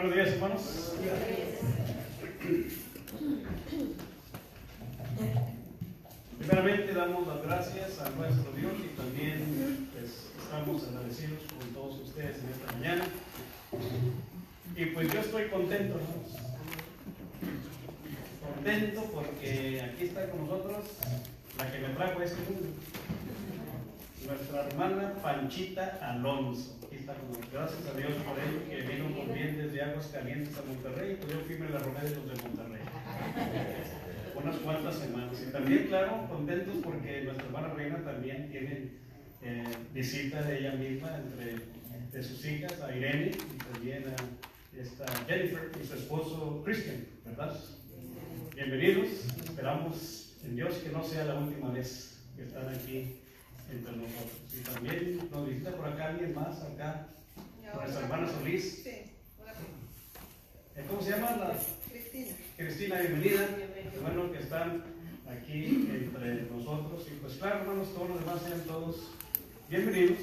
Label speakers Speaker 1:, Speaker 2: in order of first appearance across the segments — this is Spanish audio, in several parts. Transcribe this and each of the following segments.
Speaker 1: Buenos días, hermanos. Primeramente damos las gracias a nuestro Dios y también pues, estamos agradecidos con todos ustedes en esta mañana. Y pues yo estoy contento, hermanos. Contento porque aquí está con nosotros la que me trajo a este mundo. Nuestra hermana Panchita Alonso. Aquí está con nosotros. Gracias a Dios por ello, que vino con bien desde Aguascalientes a Monterrey. Pues yo fui me la robé de los de Monterrey. Unas cuantas semanas. Y también, claro, contentos porque nuestra hermana Reina también tiene visita de ella misma de sus hijas, a Irene y también a esta Jennifer y su esposo Christian, ¿verdad? Bienvenidos. Esperamos en Dios que no sea la última vez que están aquí entre nosotros. Y también nos visita por acá alguien más, acá, nuestra hermana Solís.
Speaker 2: Sí, hola.
Speaker 1: ¿Cómo se llama?
Speaker 2: Cristina.
Speaker 1: Cristina, bienvenida. Qué bueno que están aquí entre nosotros. Y pues claro, hermanos, todos los demás sean todos bienvenidos.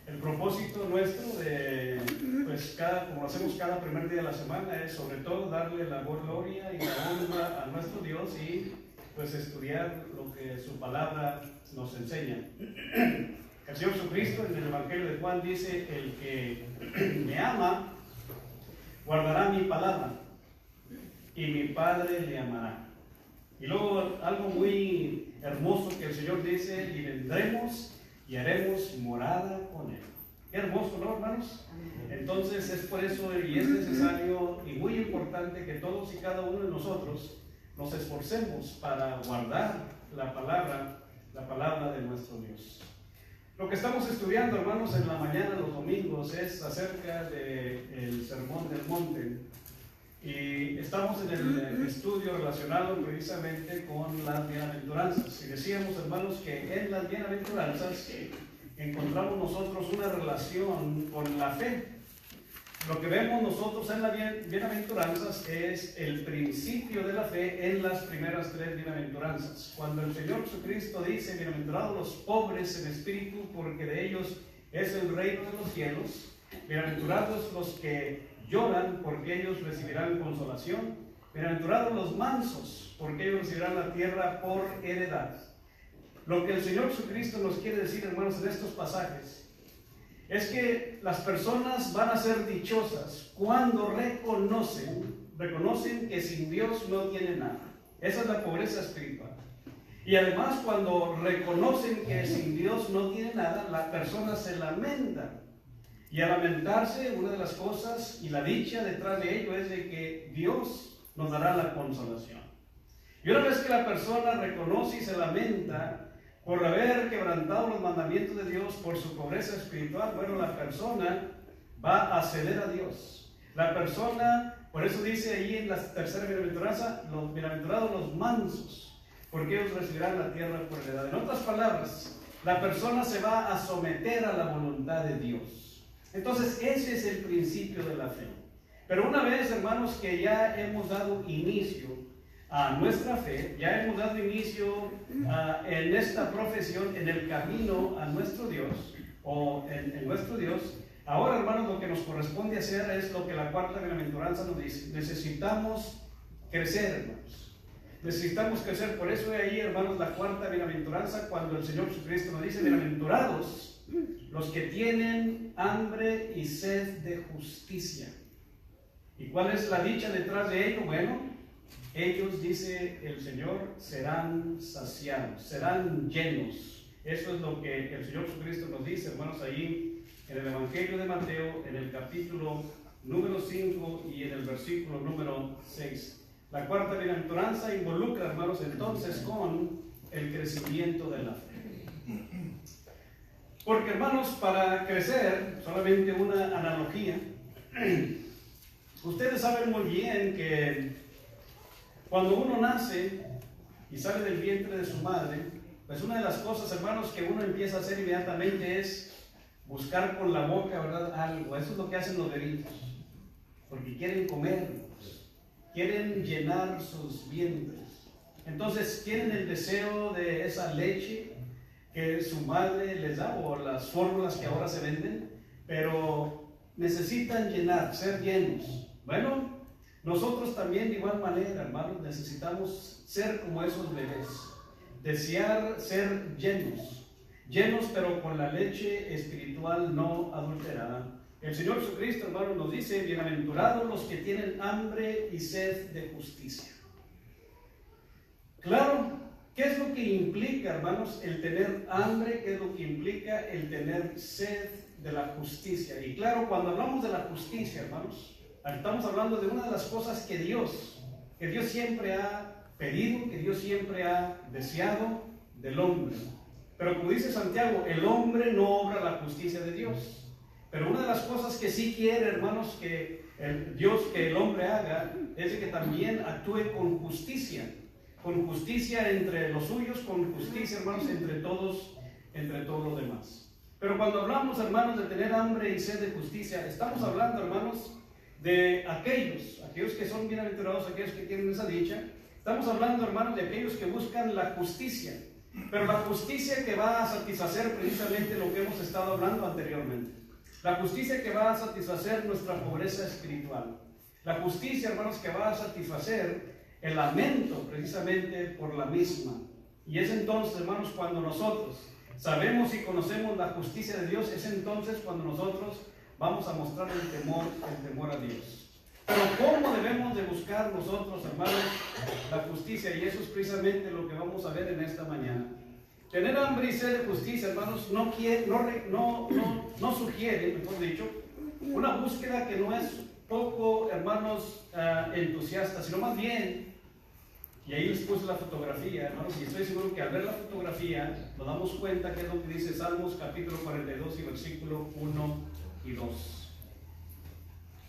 Speaker 1: El propósito nuestro de, pues como lo hacemos cada primer día de la semana, es sobre todo darle la gloria y la honra a nuestro Dios y pues estudiar lo que su palabra nos enseña. El Señor Jesucristo en el Evangelio de Juan dice: el que me ama guardará mi palabra y mi Padre le amará. Y luego algo muy hermoso que el Señor dice: y vendremos y haremos morada con Él. Qué hermoso, ¿no, hermanos? Entonces es por eso y es necesario y muy importante que todos y cada uno de nosotros nos esforcemos para guardar la palabra de nuestro Dios. Lo que estamos estudiando, hermanos, en la mañana, los domingos, es acerca del Sermón del Monte. Y estamos en el estudio relacionado precisamente con las bienaventuranzas. Y decíamos, hermanos, que en las bienaventuranzas encontramos nosotros una relación con la fe. Lo que vemos nosotros en las bienaventuranzas es el principio de la fe en las primeras tres bienaventuranzas. Cuando el Señor Jesucristo dice: bienaventurados los pobres en espíritu, porque de ellos es el reino de los cielos. Bienaventurados los que lloran, porque ellos recibirán consolación. Bienaventurados los mansos, porque ellos recibirán la tierra por heredad. Lo que el Señor Jesucristo nos quiere decir, hermanos, en estos pasajes es que las personas van a ser dichosas cuando reconocen que sin Dios no tienen nada. Esa es la pobreza espiritual. Y además, cuando reconocen que sin Dios no tienen nada, la persona se lamenta. Y al lamentarse, una de las cosas y la dicha detrás de ello es de que Dios nos dará la consolación. Y una vez que la persona reconoce y se lamenta por haber quebrantado los mandamientos de Dios, por su pobreza espiritual, bueno, la persona va a ceder a Dios. La persona, por eso dice ahí en la tercera bienaventuranza: los bienaventurados los mansos, porque ellos recibirán la tierra por heredad. En otras palabras, la persona se va a someter a la voluntad de Dios. Entonces, ese es el principio de la fe. Pero una vez, hermanos, que ya hemos dado inicio a nuestra fe, ya hemos dado inicio en esta profesión, en el camino a nuestro Dios, o en nuestro Dios, ahora, hermanos, lo que nos corresponde hacer es lo que la cuarta bienaventuranza nos dice: necesitamos crecer, hermanos. Necesitamos crecer. Por eso ahí, hermanos, la cuarta bienaventuranza, cuando el Señor Jesucristo nos dice: bienaventurados los que tienen hambre y sed de justicia. ¿Y cuál es la dicha detrás de ello? Bueno, ellos, dice el Señor, serán saciados, serán llenos. Eso es lo que el Señor Jesucristo nos dice, hermanos, ahí en el Evangelio de Mateo, en el capítulo número 5 y en el versículo número 6. La cuarta bienaventuranza involucra, hermanos, entonces con el crecimiento de la fe. Porque, hermanos, para crecer, solamente una analogía. Ustedes saben muy bien que cuando uno nace y sale del vientre de su madre, pues una de las cosas, hermanos, que uno empieza a hacer inmediatamente es buscar con la boca, ¿verdad?, algo. Eso es lo que hacen los bebitos, porque quieren comer, quieren llenar sus vientres. Entonces tienen el deseo de esa leche que su madre les da, o las fórmulas que ahora se venden, pero necesitan llenar, ser llenos. Bueno, nosotros también de igual manera, hermanos, necesitamos ser como esos bebés, desear ser llenos, llenos pero con la leche espiritual no adulterada. El Señor Jesucristo, hermanos, nos dice: bienaventurados los que tienen hambre y sed de justicia. Claro, ¿qué es lo que implica, hermanos, el tener hambre? ¿Qué es lo que implica el tener sed de la justicia? Y claro, cuando hablamos de la justicia, hermanos, estamos hablando de una de las cosas que Dios siempre ha pedido, que Dios siempre ha deseado del hombre. Pero como dice Santiago, el hombre no obra la justicia de Dios. Pero una de las cosas que sí quiere, hermanos, que el hombre haga, es de que también actúe con justicia entre los suyos, con justicia, hermanos, entre todos los demás. Pero cuando hablamos, hermanos, de tener hambre y sed de justicia, estamos hablando, hermanos, de aquellos que son bienaventurados, aquellos que tienen esa dicha. Estamos hablando, hermanos, de aquellos que buscan la justicia, pero la justicia que va a satisfacer precisamente lo que hemos estado hablando anteriormente. La justicia que va a satisfacer nuestra pobreza espiritual. La justicia, hermanos, que va a satisfacer el lamento precisamente por la misma. Y es entonces, hermanos, cuando nosotros sabemos y conocemos la justicia de Dios, es entonces cuando nosotros vamos a mostrar el temor a Dios. Pero ¿cómo debemos de buscar nosotros, hermanos, la justicia? Y eso es precisamente lo que vamos a ver en esta mañana. Tener hambre y sed de justicia, hermanos, no sugiere, mejor dicho, una búsqueda que no es poco, hermanos, entusiasta, sino más bien, y ahí les puse la fotografía, hermanos, y estoy seguro que al ver la fotografía nos damos cuenta que es lo que dice Salmos capítulo 42 y versículo 1 y 2.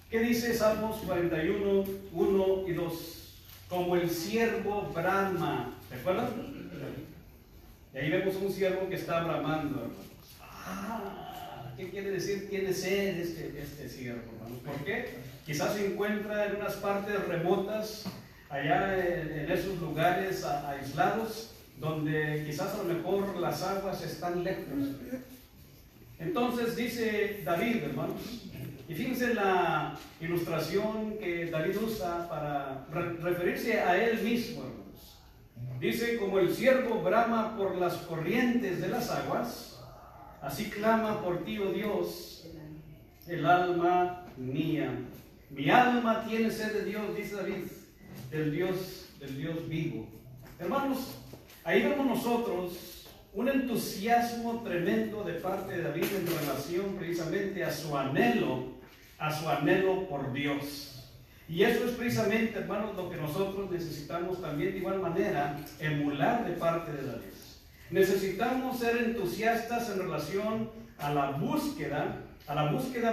Speaker 1: ¿Qué dice Salmos 41, 1 y 2? Como el ciervo brama, ¿se acuerdan? Y ahí vemos un ciervo que está bramando, hermanos. ¿Qué quiere decir? Tiene sed este ciervo, hermanos. ¿Por qué? Quizás se encuentra en unas partes remotas, allá en esos lugares aislados, donde quizás a lo mejor las aguas están lejos. Entonces dice David, hermanos, y fíjense la ilustración que David usa para referirse a él mismo, hermanos. Dice: como el ciervo brama por las corrientes de las aguas, así clama por ti, oh Dios, el alma mía. Mi alma tiene sed de Dios, dice David, del Dios vivo. Hermanos, ahí vemos nosotros un entusiasmo tremendo de parte de David en relación precisamente a su anhelo por Dios. Y eso es precisamente, hermanos, lo que nosotros necesitamos también de igual manera emular de parte de David. Necesitamos ser entusiastas en relación a la búsqueda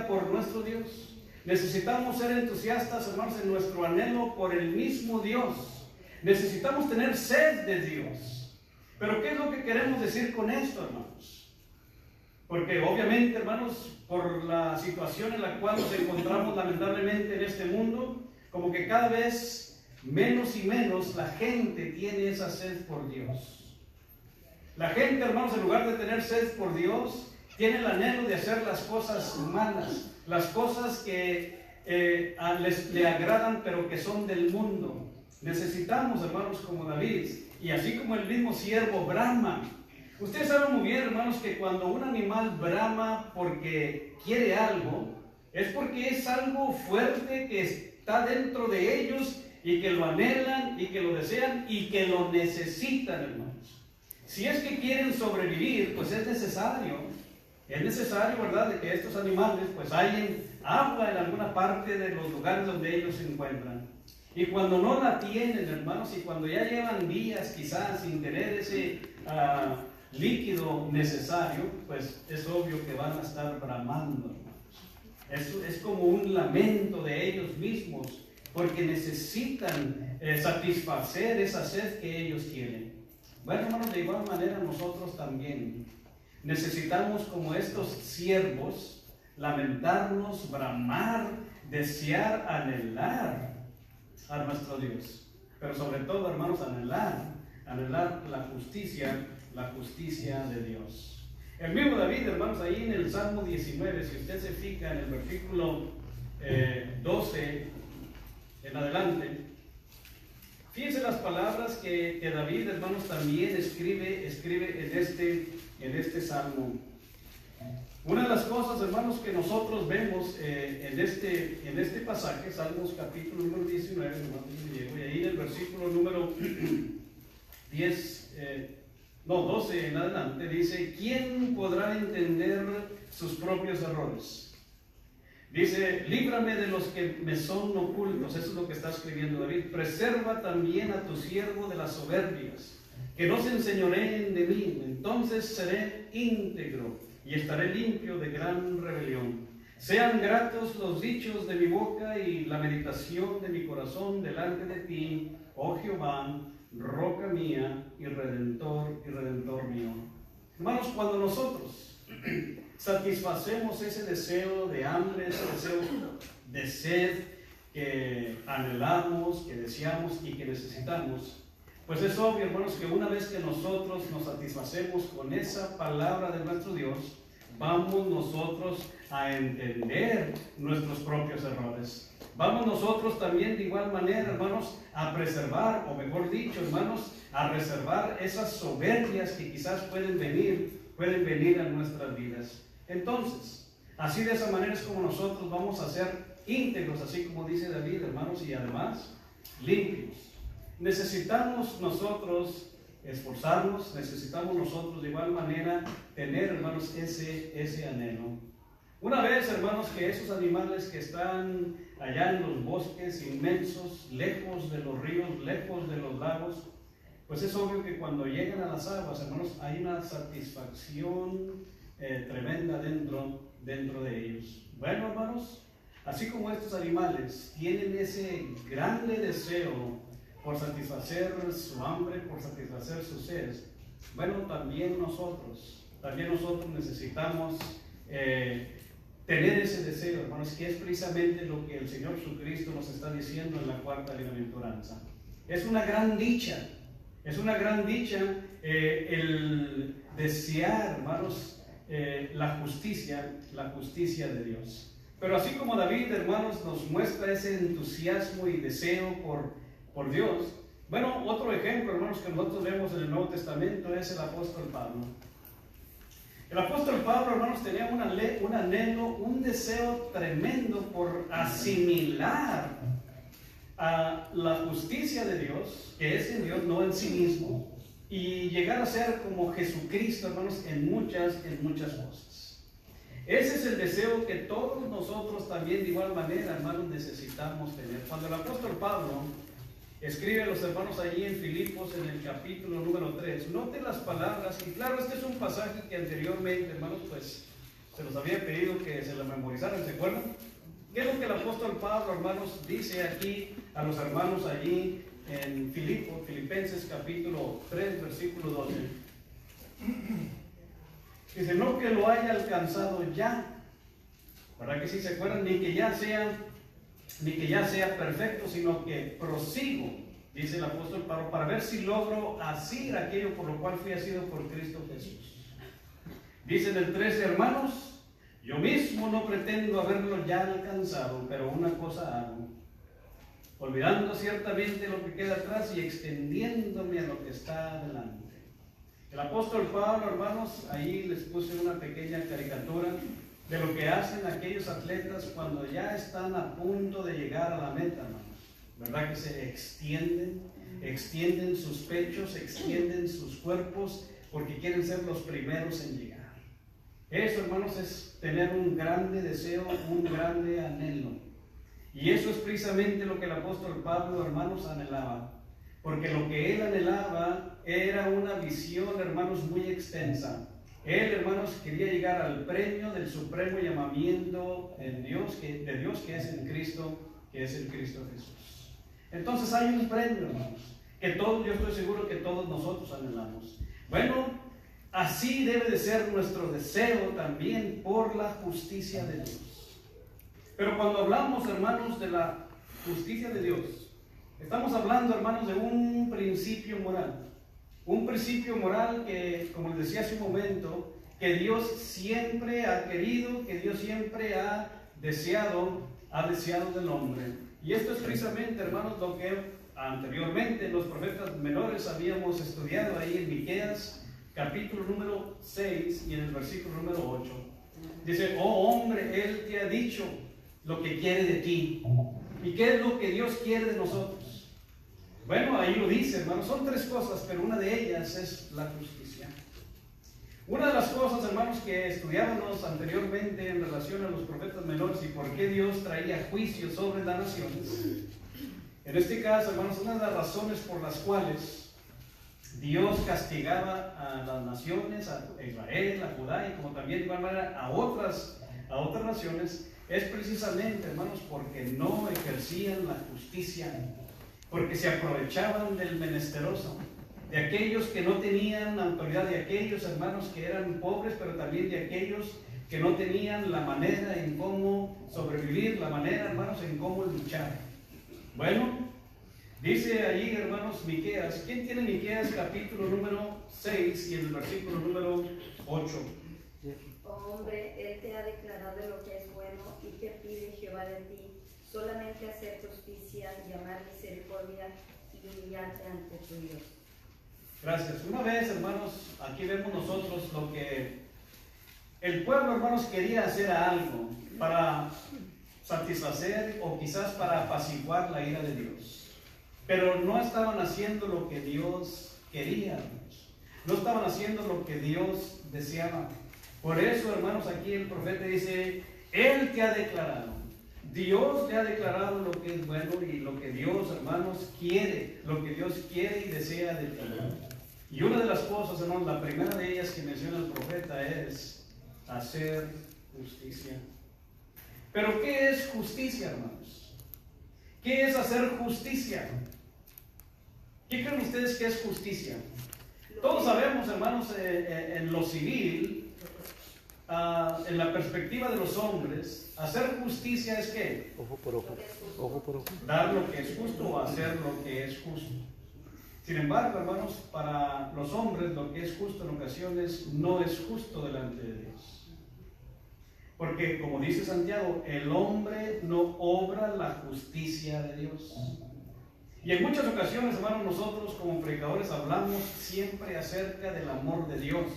Speaker 1: por nuestro Dios. Necesitamos ser entusiastas, hermanos, en nuestro anhelo por el mismo Dios. Necesitamos tener sed de Dios. Pero ¿qué es lo que queremos decir con esto, hermanos? Porque obviamente, hermanos, por la situación en la cual nos encontramos lamentablemente en este mundo, como que cada vez menos y menos la gente tiene esa sed por Dios. La gente, hermanos, en lugar de tener sed por Dios, tiene el anhelo de hacer las cosas malas, las cosas que le agradan, pero que son del mundo. Necesitamos, hermanos, como David, y así como el mismo ciervo brama. Ustedes saben muy bien, hermanos, que cuando un animal brama porque quiere algo, es porque es algo fuerte que está dentro de ellos y que lo anhelan y que lo desean y que lo necesitan, hermanos. Si es que quieren sobrevivir, pues es necesario, ¿verdad?, de que estos animales pues hayan agua en alguna parte de los lugares donde ellos se encuentran. Y cuando no la tienen, hermanos, y cuando ya llevan días quizás sin tener ese líquido necesario, pues es obvio que van a estar bramando, hermanos. Es como un lamento de ellos mismos, porque necesitan satisfacer esa sed que ellos tienen. Bueno, hermanos, de igual manera nosotros también necesitamos, como estos siervos, lamentarnos, bramar, desear, anhelar a nuestro Dios. Pero sobre todo, hermanos, anhelar la justicia de Dios. El mismo David, hermanos, ahí en el Salmo 19, si usted se fija en el versículo 12 en adelante, fíjense las palabras que David, hermanos, también escribe en este salmo. Una de las cosas, hermanos, que nosotros vemos en este pasaje, Salmos capítulo número 19, y ahí en el versículo número 12 en adelante, dice: ¿quién podrá entender sus propios errores? Dice: líbrame de los que me son ocultos. Eso es lo que está escribiendo David. Preserva también a tu siervo de las soberbias, que no se enseñoreen de mí. Entonces seré íntegro y estaré limpio de gran rebelión. Sean gratos los dichos de mi boca y la meditación de mi corazón delante de ti, oh Jehová, roca mía y redentor mío. Hermanos, cuando nosotros satisfacemos ese deseo de hambre, ese deseo de sed que anhelamos, que deseamos y que necesitamos, pues es obvio, hermanos, que una vez que nosotros nos satisfacemos con esa palabra de nuestro Dios, vamos nosotros a entender nuestros propios errores. Vamos nosotros también de igual manera, hermanos, a preservar, o mejor dicho, hermanos, a reservar esas soberbias que quizás pueden venir a nuestras vidas. Entonces, así de esa manera es como nosotros vamos a ser íntegros, así como dice David, hermanos, y además limpios. Necesitamos nosotros esforzarnos, necesitamos nosotros de igual manera tener, hermanos, ese anhelo. Una vez, hermanos, que esos animales que están allá en los bosques inmensos, lejos de los ríos, lejos de los lagos, pues es obvio que cuando llegan a las aguas, hermanos, hay una satisfacción tremenda dentro de ellos. Bueno, hermanos, así como estos animales tienen ese grande deseo por satisfacer su hambre, por satisfacer su sed, bueno, también nosotros necesitamos tener ese deseo, hermanos, que es precisamente lo que el Señor Jesucristo nos está diciendo en la cuarta bienaventuranza. Es una gran dicha el desear, hermanos, la justicia de Dios. Pero así como David, hermanos, nos muestra ese entusiasmo y deseo por Dios, bueno, otro ejemplo, hermanos, que nosotros vemos en el Nuevo Testamento es el apóstol Pablo. El apóstol Pablo, hermanos, tenía un anhelo, un deseo tremendo por asimilar a la justicia de Dios, que es en Dios, no en sí mismo, y llegar a ser como Jesucristo, hermanos, en muchas cosas. Ese es el deseo que todos nosotros también de igual manera, hermanos, necesitamos tener. Cuando el apóstol Pablo escribe a los hermanos allí en Filipos, en el capítulo número 3, note las palabras, y claro, este es un pasaje que anteriormente, hermanos, pues se los había pedido que se lo memorizaran, ¿se acuerdan? ¿Qué es lo que el apóstol Pablo, hermanos, dice aquí a los hermanos allí en Filipenses capítulo 3, versículo 12? Dice: no que lo haya alcanzado ya, ¿verdad que sí se acuerdan? Ni que ya sea perfecto, sino que prosigo, dice el apóstol Pablo, para ver si logro asir aquello por lo cual fui asido por Cristo Jesús. Dice en el 13: hermanos, yo mismo no pretendo haberlo ya alcanzado, pero una cosa hago, olvidando ciertamente lo que queda atrás y extendiéndome a lo que está adelante. El apóstol Pablo, hermanos, ahí les puse una pequeña caricatura de lo que hacen aquellos atletas cuando ya están a punto de llegar a la meta, hermanos. ¿Verdad que se extienden sus pechos, extienden sus cuerpos, porque quieren ser los primeros en llegar? Eso, hermanos, es tener un grande deseo, un grande anhelo. Y eso es precisamente lo que el apóstol Pablo, hermanos, anhelaba. Porque lo que él anhelaba era una visión, hermanos, muy extensa. Él, hermanos, quería llegar al premio del supremo llamamiento de Dios que es en Cristo, que es el Cristo Jesús. Entonces hay un premio, hermanos, que yo estoy seguro que todos nosotros anhelamos. Bueno, así debe de ser nuestro deseo también por la justicia de Dios. Pero cuando hablamos, hermanos, de la justicia de Dios, estamos hablando, hermanos, de un principio moral. Un principio moral que, como les decía hace un momento, que Dios siempre ha querido, que Dios siempre ha deseado del hombre. Y esto es precisamente, hermanos, lo que anteriormente los profetas menores habíamos estudiado ahí en Miqueas, capítulo número 6 y en el versículo número 8. Dice: oh hombre, Él te ha dicho lo que quiere de ti. ¿Y qué es lo que Dios quiere de nosotros? Bueno, ahí lo dice, hermanos, son tres cosas, pero una de ellas es la justicia. Una de las cosas, hermanos, que estudiábamos anteriormente en relación a los profetas menores y por qué Dios traía juicio sobre las naciones. En este caso, hermanos, una de las razones por las cuales Dios castigaba a las naciones, a Israel, a Judá y como también de igual manera a otras naciones, es precisamente, hermanos, porque no ejercían la justicia, porque se aprovechaban del menesteroso, de aquellos que no tenían autoridad, de aquellos, hermanos, que eran pobres, pero también de aquellos que no tenían la manera en cómo sobrevivir, la manera, hermanos, en cómo luchar. Bueno, dice allí, hermanos, Miqueas. ¿Quién tiene Miqueas capítulo número 6 y el versículo número 8?
Speaker 2: Oh hombre, Él te ha declarado lo que es bueno y que pide Jehová de ti, solamente hacer justicia, llamar misericordia y humillarte ante tu Dios.
Speaker 1: Gracias. Una vez, hermanos, aquí vemos nosotros lo que el pueblo, hermanos, quería hacer algo para satisfacer o quizás para apaciguar la ira de Dios, pero no estaban haciendo lo que Dios quería, hermanos. No estaban haciendo lo que Dios deseaba. Por eso, hermanos, aquí el profeta dice: Él te ha declarado, Dios te ha declarado lo que es bueno y lo que Dios, hermanos, quiere, lo que Dios quiere y desea de ti. Y una de las cosas, hermanos, la primera de ellas que menciona el profeta es hacer justicia. Pero ¿qué es justicia, hermanos? ¿Qué es hacer justicia? ¿Qué creen ustedes que es justicia? Todos sabemos, hermanos, en lo civil, en la perspectiva de los hombres, hacer justicia es ¿qué?
Speaker 3: Ojo por ojo, ojo por ojo.
Speaker 1: Dar lo que es justo o hacer lo que es justo. Sin embargo, hermanos, para los hombres lo que es justo en ocasiones no es justo delante de Dios. Porque, como dice Santiago, el hombre no obra la justicia de Dios. Y en muchas ocasiones, hermanos, nosotros como predicadores hablamos siempre acerca del amor de Dios.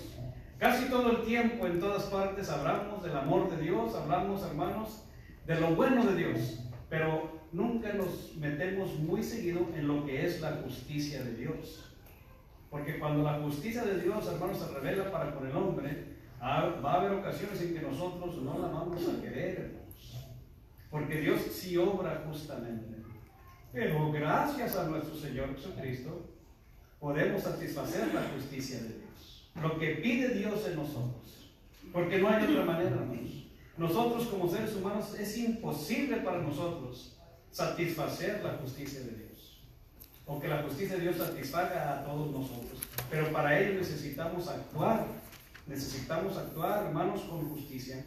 Speaker 1: Casi todo el tiempo, en todas partes, hablamos del amor de Dios, hablamos, hermanos, de lo bueno de Dios. Pero nunca nos metemos muy seguido en lo que es la justicia de Dios. Porque cuando la justicia de Dios, hermanos, se revela para con el hombre, va a haber ocasiones en que nosotros no la vamos a querer, hermanos. Porque Dios sí obra justamente. Pero gracias a nuestro Señor Jesucristo, podemos satisfacer la justicia de Dios. Lo que pide Dios en nosotros. Porque no hay otra manera, hermanos. Nosotros como seres humanos es imposible para nosotros satisfacer la justicia de Dios. O que la justicia de Dios satisfaga a todos nosotros. Pero para ello necesitamos actuar. Necesitamos actuar, hermanos, con justicia.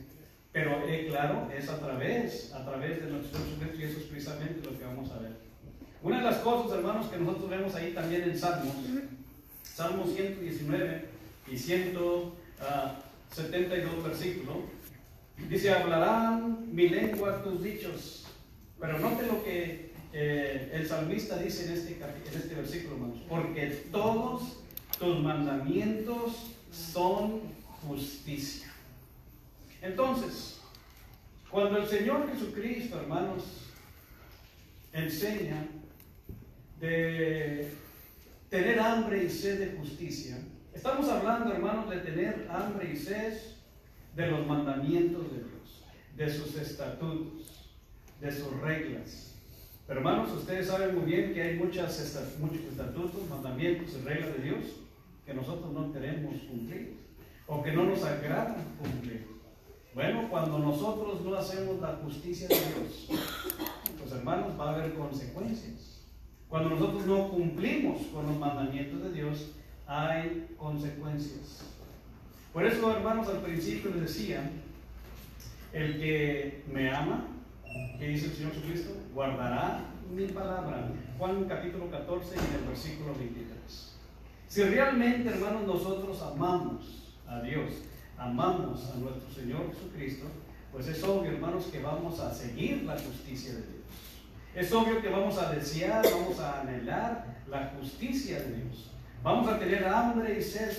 Speaker 1: Pero claro, es a través de nuestro Jesucristo, y eso es precisamente lo que vamos a ver. Una de las cosas, hermanos, que nosotros vemos ahí también en Salmos 119 y 172 versículos, dice: hablarán mi lengua tus dichos. Pero note lo que el salmista dice en este versículo, hermanos: porque todos tus mandamientos son justicia. Entonces, cuando el Señor Jesucristo, hermanos, enseña de tener hambre y sed de justicia, estamos hablando, hermanos, de tener hambre y sed de los mandamientos de Dios, de sus estatutos, de sus reglas. Pero, hermanos, ustedes saben muy bien que hay muchos estatutos, mandamientos y reglas de Dios que nosotros no queremos cumplir o que no nos agrada cumplir. Bueno, cuando nosotros no hacemos la justicia de Dios, pues, hermanos, va a haber consecuencias. Cuando nosotros no cumplimos con los mandamientos de Dios, hay consecuencias. Por eso, hermanos, al principio les decía: el que me ama, que dice el Señor Jesucristo, guardará mi palabra. Juan capítulo 14 y el versículo 23. Si realmente, hermanos, nosotros amamos a Dios, amamos a nuestro Señor Jesucristo, pues es obvio, hermanos, que vamos a seguir la justicia de Dios. Es obvio que vamos a desear, vamos a anhelar la justicia de Dios. Vamos a tener hambre y sed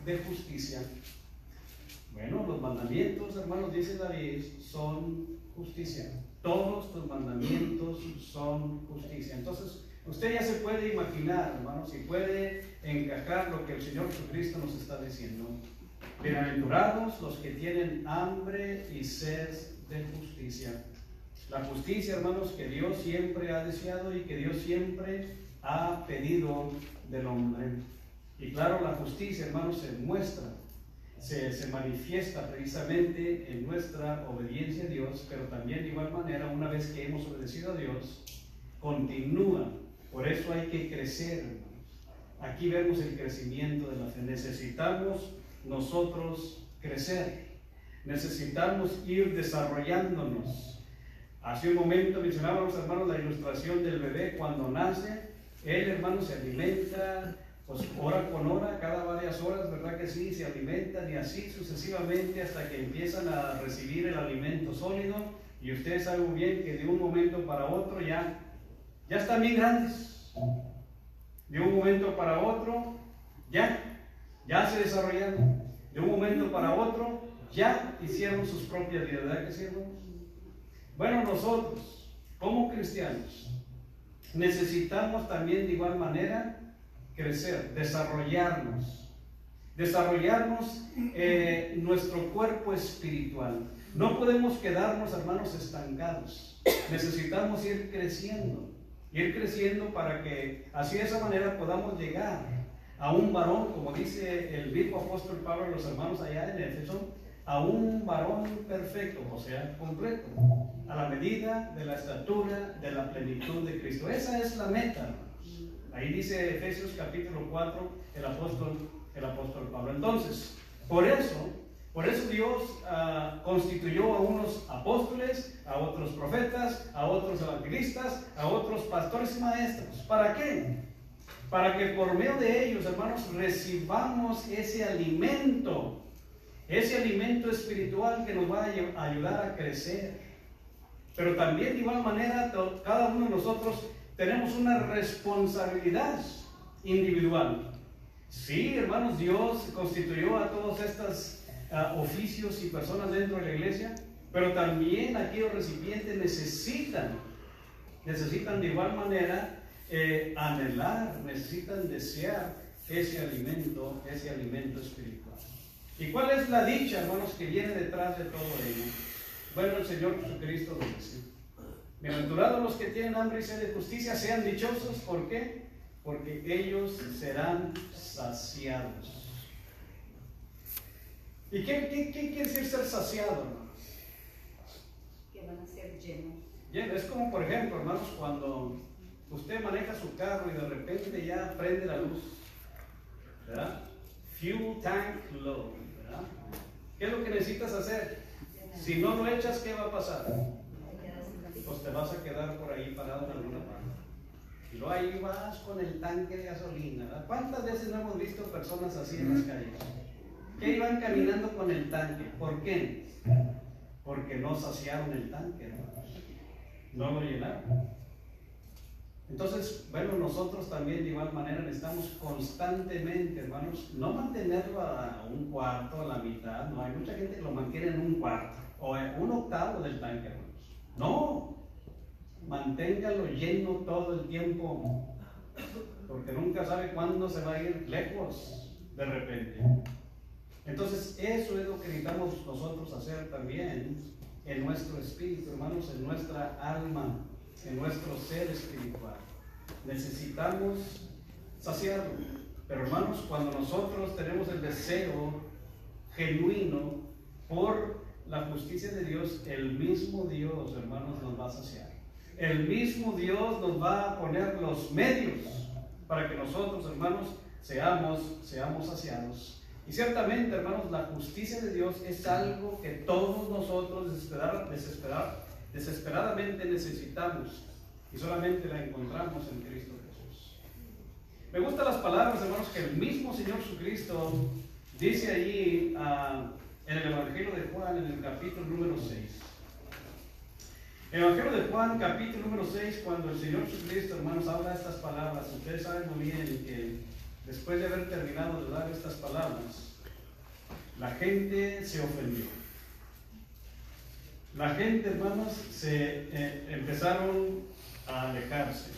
Speaker 1: de justicia. Bueno, los mandamientos, hermanos, dice David, son justicia. Todos los mandamientos son justicia. Entonces, usted ya se puede imaginar, hermanos, y puede encajar lo que el Señor Jesucristo nos está diciendo. Bienaventurados los que tienen hambre y sed de justicia. La justicia, hermanos, que Dios siempre ha deseado y que Dios siempre ha pedido del hombre. Y claro, la justicia, hermanos, se muestra, se manifiesta precisamente en nuestra obediencia a Dios, pero también de igual manera, una vez que hemos obedecido a Dios, continúa. Por eso hay que crecer, hermanos. Aquí vemos el crecimiento de la fe. Necesitamos nosotros crecer. Necesitamos ir desarrollándonos. Hace un momento mencionábamos, hermanos, la ilustración del bebé cuando nace. Él, hermanos, se alimenta, pues hora con hora, cada varias horas, ¿verdad que sí? Se alimentan y así sucesivamente hasta que empiezan a recibir el alimento sólido. Y ustedes saben muy bien que de un momento para otro ya están bien grandes. De un momento para otro ya se desarrollaron. De un momento para otro ya hicieron sus propias vidas, ¿verdad que sí, hermanos? Bueno, nosotros, como cristianos, necesitamos también de igual manera crecer, desarrollarnos nuestro cuerpo espiritual. No podemos quedarnos, hermanos, estancados. Necesitamos ir creciendo para que así de esa manera podamos llegar a un varón, como dice el mismo apóstol Pablo a los hermanos allá en Éfeso, a un varón perfecto, o sea, completo, a la medida de la estatura de la plenitud de Cristo. Esa es la meta, hermanos. Ahí dice Efesios capítulo 4, el apóstol Pablo. Entonces, por eso Dios constituyó a unos apóstoles, a otros profetas, a otros evangelistas, a otros pastores y maestros. ¿Para qué? Para que por medio de ellos, hermanos, recibamos ese alimento espiritual que nos va a ayudar a crecer. Pero también de igual manera, cada uno de nosotros tenemos una responsabilidad individual. Sí, hermanos, Dios constituyó a todos estos oficios y personas dentro de la iglesia, pero también aquellos recipientes necesitan de igual manera anhelar, necesitan desear ese alimento espiritual. ¿Y cuál es la dicha, hermanos, que viene detrás de todo ello? Bueno, el Señor Jesucristo lo dice: bienaventurados los que tienen hambre y sed de justicia, sean dichosos. ¿Por qué? Porque ellos serán saciados. ¿Y qué quiere decir ser saciado, hermanos?
Speaker 2: Que van a ser llenos.
Speaker 1: Es como, por ejemplo, hermanos, cuando usted maneja su carro y de repente ya prende la luz, ¿verdad? Fuel tank low, ¿verdad? ¿Qué es lo que necesitas hacer? Si no lo echas, ¿qué va a pasar? Pues te vas a quedar por ahí parado en alguna parte. Y luego ahí vas con el tanque de gasolina, ¿verdad? ¿Cuántas veces no hemos visto personas así en las calles? Que iban caminando con el tanque. ¿Por qué? Porque no saciaron el tanque, hermanos. No lo llenaron. Entonces, bueno, nosotros también de igual manera necesitamos constantemente, hermanos, no mantenerlo a un cuarto, a la mitad. No, hay mucha gente que lo mantiene en un cuarto o en un octavo del tanque, hermanos. No, manténgalo lleno todo el tiempo, porque nunca sabe cuándo se va a ir lejos de repente. Entonces, eso es lo que necesitamos nosotros hacer también en nuestro espíritu, hermanos, en nuestra alma, en nuestro ser espiritual. Necesitamos saciarlo. Pero, hermanos, cuando nosotros tenemos el deseo genuino por la justicia de Dios, el mismo Dios, hermanos, nos va a saciar. El mismo Dios nos va a poner los medios para que nosotros, hermanos, seamos saciados. Y ciertamente, hermanos, la justicia de Dios es algo que todos nosotros desesperadamente necesitamos, y solamente la encontramos en Cristo Jesús. Me gustan las palabras, hermanos, que el mismo Señor Jesucristo dice allí en el Evangelio de Juan, en el capítulo número 6. El Evangelio de Juan, capítulo número 6, cuando el Señor Jesucristo, hermanos, habla estas palabras, ustedes saben muy bien que después de haber terminado de dar estas palabras, la gente se ofendió. La gente, hermanos, empezaron a alejarse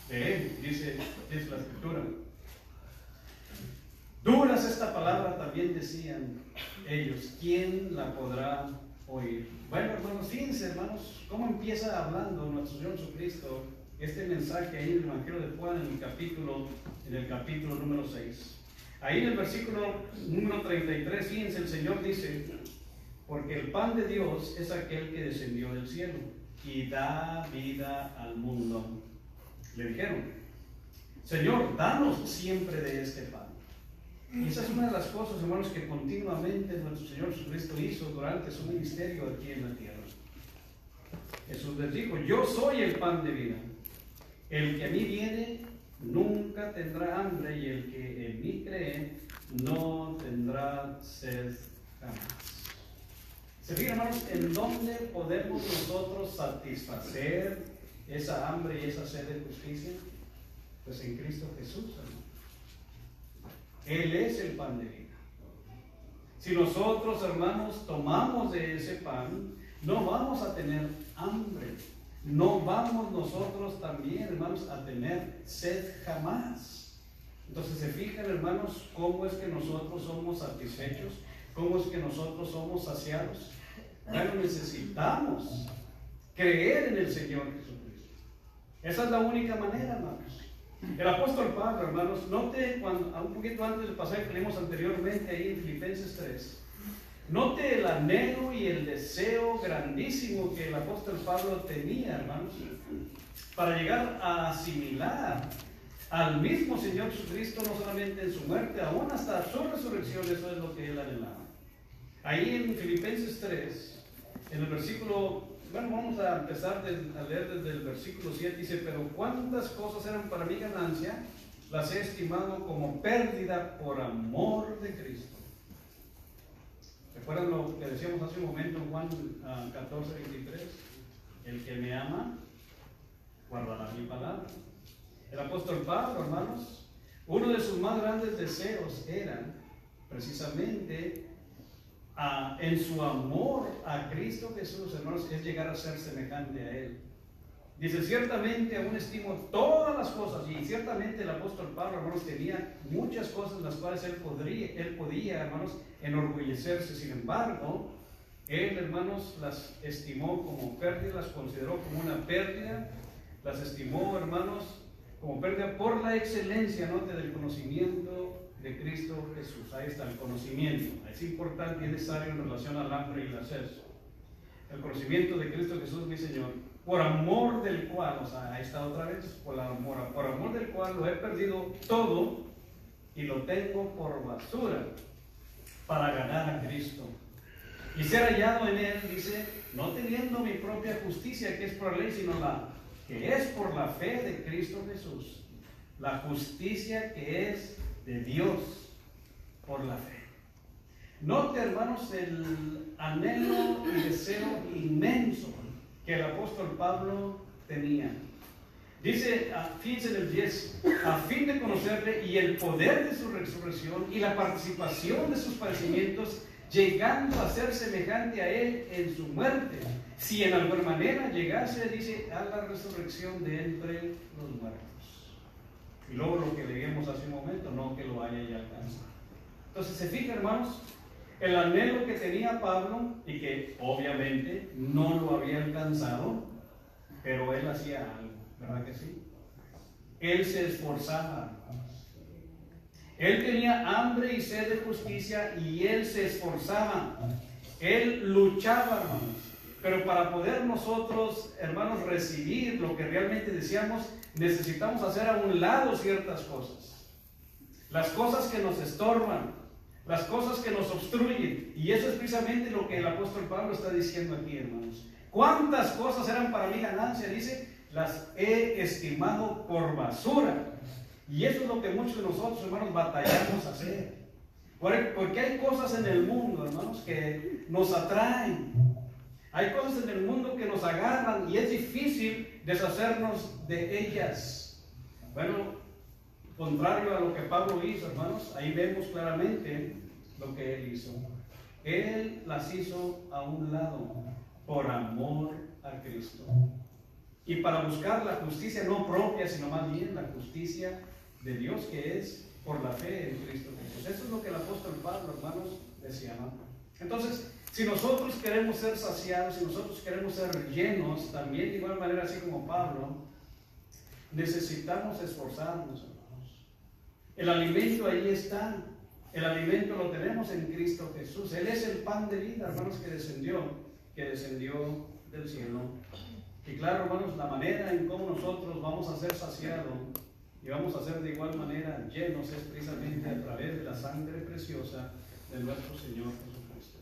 Speaker 1: de él, dice la Escritura. Duras esta palabra, también decían ellos, ¿quién la podrá oír? Bueno, hermanos, fíjense, hermanos, cómo empieza hablando nuestro Señor Jesucristo este mensaje ahí en el Evangelio de Juan, en el capítulo número 6. Ahí en el versículo número 33, fíjense, el Señor dice, porque el pan de Dios es aquel que descendió del cielo y da vida al mundo. Le dijeron, Señor, danos siempre de este pan. Y esa es una de las cosas, hermanos, que continuamente nuestro Señor Jesucristo hizo durante su ministerio aquí en la tierra. Jesús les dijo, yo soy el pan de vida. El que a mí viene nunca tendrá hambre y el que en mí cree no tendrá sed jamás. ¿Se fijan, hermanos, en dónde podemos nosotros satisfacer esa hambre y esa sed de justicia? Pues en Cristo Jesús, hermanos. Él es el pan de vida. Si nosotros, hermanos, tomamos de ese pan, no vamos a tener hambre. No vamos nosotros también, hermanos, a tener sed jamás. Entonces, ¿se fijan, hermanos, cómo es que nosotros somos satisfechos? ¿Cómo es que nosotros somos saciados? Bueno, necesitamos creer en el Señor Jesucristo. Esa es la única manera, hermanos. El apóstol Pablo, hermanos, note un poquito antes del pasaje que leímos anteriormente ahí en Filipenses 3, note el anhelo y el deseo grandísimo que el apóstol Pablo tenía, hermanos, para llegar a asimilar al mismo Señor Jesucristo, no solamente en su muerte, aún hasta su resurrección. Eso es lo que él anhelaba. Ahí en Filipenses 3, en el versículo, bueno, vamos a empezar a leer desde el versículo 7, dice, pero cuántas cosas eran para mi ganancia, las he estimado como pérdida por amor de Cristo. ¿Recuerdan lo que decíamos hace un momento en Juan 14, 23? El que me ama, guardará mi palabra. El apóstol Pablo, hermanos, uno de sus más grandes deseos era precisamente en su amor a Cristo Jesús, hermanos, es llegar a ser semejante a Él. Dice, ciertamente aún estimo todas las cosas, y ciertamente el apóstol Pablo, hermanos, tenía muchas cosas en las cuales él podía, hermanos, enorgullecerse. Sin embargo, él, hermanos, las estimó como pérdida, las consideró como una pérdida, las estimó, hermanos, como pérdida por la excelencia, ¿no?, del conocimiento de Cristo Jesús. Ahí está el conocimiento. Es importante y necesario en relación al hambre y la sed. El conocimiento de Cristo Jesús, mi Señor, por amor del cual, o sea, ahí está otra vez, por amor del cual lo he perdido todo y lo tengo por basura para ganar a Cristo y ser hallado en Él, dice, no teniendo mi propia justicia que es por la ley, sino la que es por la fe de Cristo Jesús, la justicia que es de Dios por la fe. Note, hermanos, el anhelo y deseo inmenso que el apóstol Pablo tenía. Dice, fíjense en el 10, a fin de conocerle y el poder de su resurrección y la participación de sus padecimientos, llegando a ser semejante a él en su muerte, si en alguna manera llegase, dice, a la resurrección de entre los muertos. Y luego lo que leímos hace un momento, no que lo haya ya alcanzado. Entonces, se fijan, hermanos, el anhelo que tenía Pablo, y que obviamente no lo había alcanzado, pero él hacía algo, ¿verdad que sí? Él se esforzaba, hermanos. Él tenía hambre y sed de justicia y él se esforzaba. Él luchaba, hermanos. Pero para poder nosotros, hermanos, recibir lo que realmente deseamos, necesitamos hacer a un lado ciertas cosas. Las cosas que nos estorban, las cosas que nos obstruyen. Y eso es precisamente lo que el apóstol Pablo está diciendo aquí, hermanos. ¿Cuántas cosas eran para mi ganancia? Dice, las he estimado por basura. Y eso es lo que muchos de nosotros, hermanos, batallamos a hacer. Porque hay cosas en el mundo, hermanos, que nos atraen. Hay cosas en el mundo que nos agarran y es difícil deshacernos de ellas. Bueno, contrario a lo que Pablo hizo, hermanos, ahí vemos claramente lo que él hizo. Él las hizo a un lado por amor a Cristo. Y para buscar la justicia no propia, sino más bien la justicia de Dios, que es por la fe en Cristo Jesús. Eso es lo que el apóstol Pablo, hermanos, decía, ¿no? Entonces, si nosotros queremos ser saciados, si nosotros queremos ser llenos, también de igual manera, así como Pablo, necesitamos esforzarnos, hermanos. El alimento ahí está. El alimento lo tenemos en Cristo Jesús. Él es el pan de vida, hermanos, que descendió del cielo. Y claro, hermanos, la manera en cómo nosotros vamos a ser saciados y vamos a ser de igual manera llenos es precisamente a través de la sangre preciosa de nuestro Señor Jesucristo.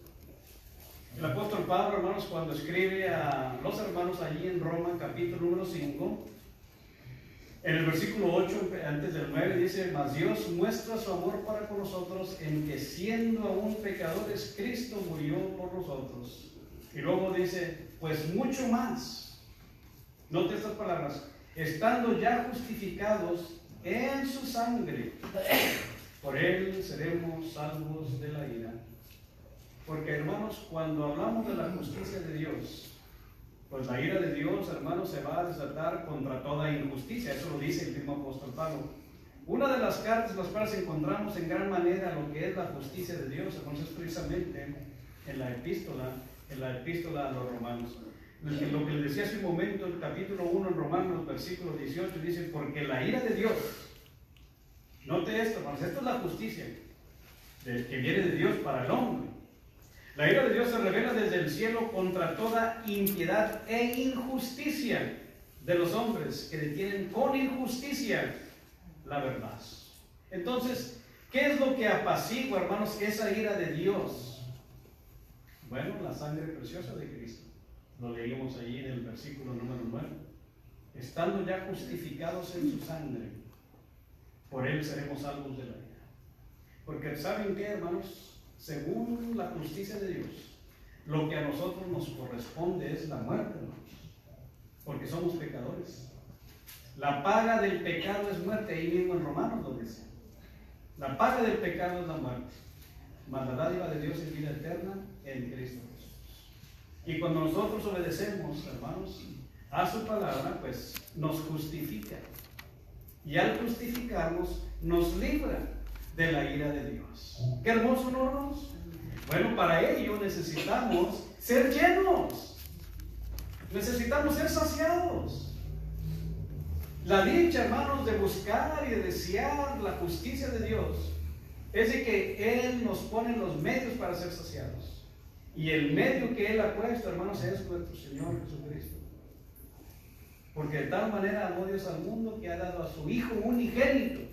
Speaker 1: El apóstol Pablo, hermanos, cuando escribe a los hermanos allí en Roma, capítulo número 5, en el versículo 8, antes del 9, dice: mas Dios muestra su amor para con nosotros en que siendo aún pecadores, Cristo murió por nosotros. Y luego dice: pues mucho más. Note estas palabras: estando ya justificados en su sangre, por él seremos salvos de la ira. Porque, hermanos, cuando hablamos de la justicia de Dios, pues la ira de Dios, hermanos, se va a desatar contra toda injusticia. Eso lo dice el mismo apóstol Pablo. Una de las cartas en las cuales encontramos en gran manera lo que es la justicia de Dios, hermanos, es precisamente en la epístola a los romanos. Lo que les decía hace un momento, el capítulo 1 en Romanos, versículo 18, dice: porque la ira de Dios, note esto, hermanos, esto es la justicia que viene de Dios para el hombre. La ira de Dios se revela desde el cielo contra toda impiedad e injusticia de los hombres que detienen con injusticia la verdad. Entonces, ¿qué es lo que apacigua, hermanos, esa ira de Dios? Bueno, la sangre preciosa de Cristo. Lo leímos allí en el versículo número 9. Estando ya justificados en su sangre, por él seremos salvos de la ira. Porque ¿saben qué, hermanos? Según la justicia de Dios, lo que a nosotros nos corresponde es la muerte, hermanos, porque somos pecadores. La paga del pecado es muerte, ahí mismo en Romanos lo dice. La paga del pecado es la muerte, mas la dádiva de Dios es vida eterna en Cristo Jesús. Y cuando nosotros obedecemos, hermanos, a su palabra, pues nos justifica. Y al justificarnos, nos libra de la ira de Dios. ¡Qué hermoso, ¿no, hermanos? Bueno, para ello necesitamos ser llenos. Necesitamos ser saciados. La dicha, hermanos, de buscar y de desear la justicia de Dios es de que Él nos pone los medios para ser saciados. Y el medio que Él ha puesto, hermanos, es nuestro Señor Jesucristo. Porque de tal manera amó Dios al mundo que ha dado a su Hijo unigénito,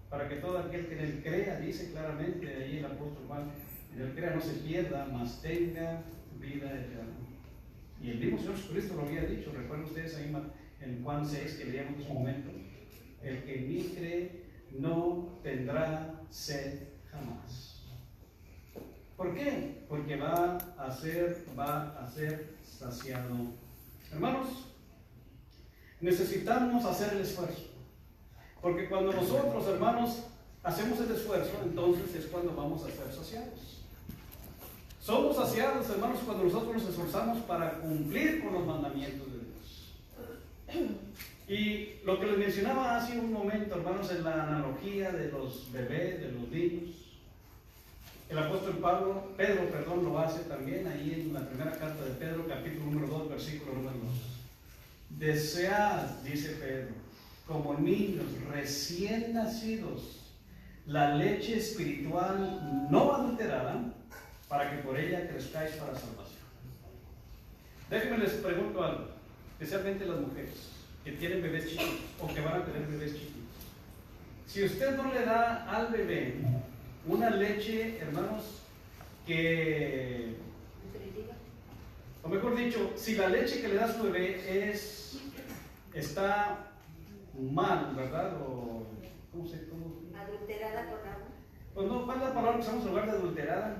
Speaker 1: para que todo aquel que en Él crea, dice claramente ahí el apóstol Juan, en Él crea no se pierda, mas tenga vida eterna. Y el mismo Señor Jesucristo lo había dicho. Recuerden ustedes ahí en Juan 6 que leíamos en su momento: el que en mí cree no tendrá sed jamás. ¿Por qué? Porque va a ser saciado. Hermanos, necesitamos hacer el esfuerzo. Porque cuando nosotros, hermanos, hacemos el esfuerzo, entonces es cuando vamos a ser saciados. Somos saciados, hermanos, cuando nosotros nos esforzamos para cumplir con los mandamientos de Dios. Y lo que les mencionaba hace un momento, hermanos, en la analogía de los bebés, de los niños, el apóstol Pedro, lo hace también ahí en la primera carta de Pedro, capítulo número 2, versículo número 2. Desead, dice Pedro, como niños recién nacidos, la leche espiritual no adulterada, para que por ella crezcáis para salvación. Déjenme les pregunto algo, especialmente las mujeres que tienen bebés chiquitos o que van a tener bebés chiquitos. Si usted no le da al bebé una leche, hermanos, o mejor dicho, si la leche que le da a su bebé está mal, ¿verdad? O, ¿cómo?
Speaker 2: Adulterada con agua.
Speaker 1: Pues no, ¿cuál es la palabra que usamos en lugar de adulterada?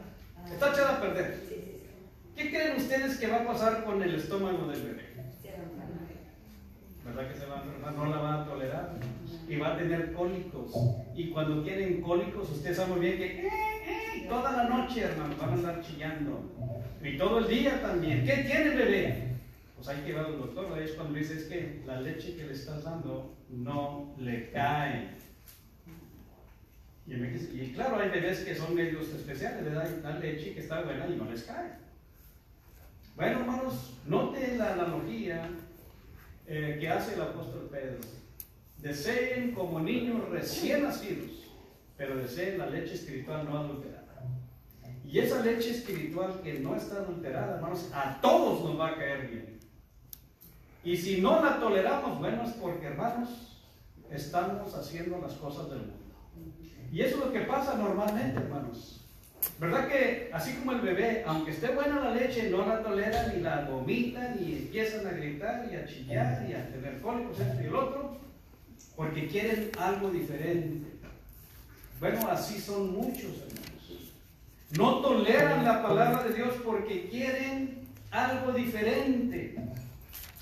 Speaker 1: Está echada a perder.
Speaker 2: Sí, sí, sí.
Speaker 1: ¿Qué creen ustedes que va a pasar con el estómago del bebé?
Speaker 2: Se enferma.
Speaker 1: ¿Verdad que se va a enfermar? No la va a tolerar. Y va a tener cólicos. Y cuando tienen cólicos, ustedes saben muy bien que toda la noche, hermano, van a andar chillando. Y todo el día también. ¿Qué tiene el bebé? Pues hay que ir al doctor. Ahí es cuando dice, es que la leche que le estás dando no le cae. Y claro, hay bebés que son medios especiales, le dan leche que está buena y no les cae. Bueno, hermanos, noten la analogía que hace el apóstol Pedro. Deseen como niños recién nacidos, pero deseen la leche espiritual no adulterada. Y esa leche espiritual que no está adulterada, hermanos, a todos nos va a caer bien. Y si no la toleramos, bueno, es porque, hermanos, estamos haciendo las cosas del mundo. Y eso es lo que pasa normalmente, hermanos. ¿Verdad que así como el bebé, aunque esté buena la leche, no la toleran y la vomitan y empiezan a gritar y a chillar y a tener cólicos, esto y el otro, porque quieren algo diferente? Bueno, así son muchos, hermanos. No toleran la palabra de Dios porque quieren algo diferente.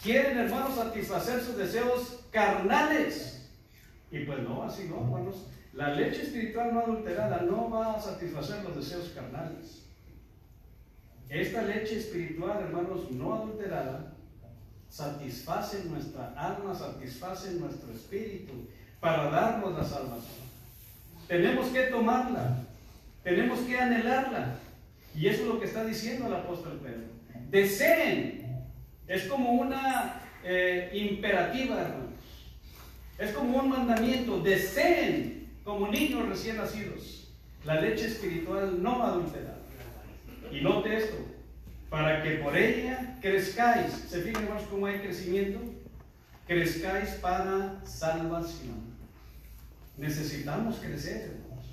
Speaker 1: Quieren, hermanos, satisfacer sus deseos carnales. Y pues no, así no, hermanos. La leche espiritual no adulterada no va a satisfacer los deseos carnales. Esta leche espiritual, hermanos, no adulterada, satisface nuestra alma, satisface nuestro espíritu para darnos la salvación. Tenemos que tomarla, tenemos que anhelarla. Y eso es lo que está diciendo el apóstol Pedro. Deseen. Es como una imperativa, hermanos. Es como un mandamiento. Deseen como niños recién nacidos la leche espiritual no adulterada. Y note esto, para que por ella crezcáis. ¿Se fijan, hermanos, cómo hay crecimiento? Crezcáis para salvación. Necesitamos crecer, hermanos.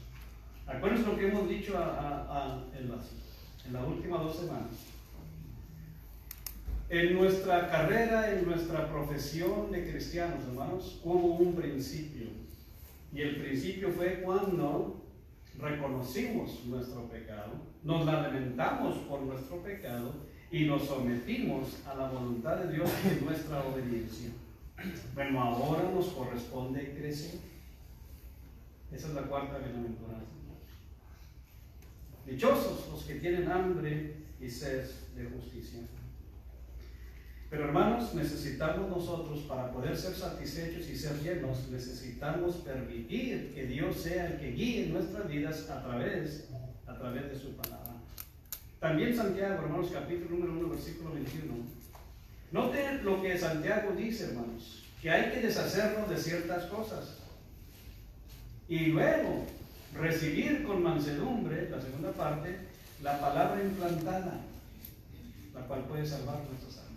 Speaker 1: Acuérdense lo que hemos dicho en las últimas 2 semanas. En nuestra carrera, en nuestra profesión de cristianos, hermanos, hubo un principio. Y el principio fue cuando reconocimos nuestro pecado, nos lamentamos por nuestro pecado y nos sometimos a la voluntad de Dios en nuestra obediencia. Bueno, ahora nos corresponde crecer. Esa es la 4ª bienaventuranza. Dichosos los que tienen hambre y sed de justicia. Pero, hermanos, necesitamos nosotros, para poder ser satisfechos y ser llenos, necesitamos permitir que Dios sea el que guíe nuestras vidas a través de su palabra. También Santiago, hermanos, capítulo número 1, versículo 21. Noten lo que Santiago dice, hermanos, que hay que deshacernos de ciertas cosas. Y luego, recibir con mansedumbre, la segunda parte, la palabra implantada, la cual puede salvar nuestras almas.